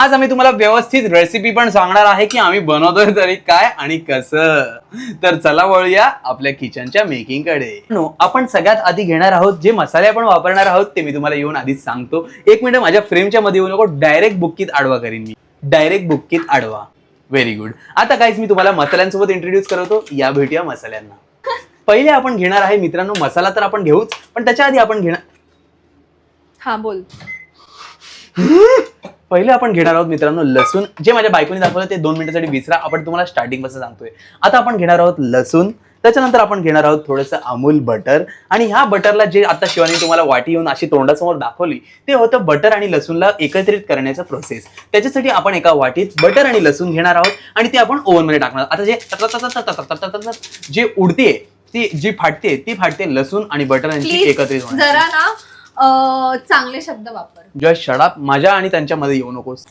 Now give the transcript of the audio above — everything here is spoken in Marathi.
आज आम्ही तुम्हाला व्यवस्थित रेसिपी पण सांगणार आहे की आम्ही बनवतोय तरी काय आणि कसं. तर चला वळूया आपल्या किचनच्या मेकिंग कडे. आपण सगळ्यात आधी घेणार आहोत जे मसाले आपण वापरणार आहोत ते मी तुम्हाला येऊन आधीच सांगतो. एक मिनिट माझ्या फ्रेमच्या मध्ये येऊ नको, डायरेक्ट बुक्कीत आडवा करीन मी, डायरेक्ट बुक्कीत आडवा. Very good. आता काहीच मी तुम्हाला मसाल्यांसोबत इंट्रोड्यूस करतो, या भेटूया मसाल्यांना. पहिले आपण घेणार आहे मित्रांनो मसाला, तर आपण घेऊच, पण त्याच्या आधी आपण घेणार, हा बोल. पहिले आपण घेणार आहोत मित्रांनो लसूण. जे माझ्या बायकोने दाखवलं ते 2 मिनिटांसाठी विसरा, आपण तुम्हाला स्टार्टिंग पासून सांगतोय. आता आपण घेणार आहोत लसूण, त्याच्यानंतर आपण घेणार आहोत थोडंसं अमूल बटर. आणि ह्या बटरला जे आता शिवानी तुम्हाला वाटी येऊन अशी तोंडासमोर दाखवली ते होतं बटर आणि लसूणला एकत्रित करण्याचा प्रोसेस. त्याच्यासाठी आपण एका वाटीत बटर आणि लसूण घेणार आहोत आणि ते आपण ओव्हन मध्ये टाकणार. आता जे उडते ती जी फाटते ती फाटते लसूण आणि बटर यांची एकत्रित होण्याची. जरा ना चांगले शब्द वापर. जेव्हा शडाप माझ्या आणि त्यांच्यामध्ये येऊ नकोस.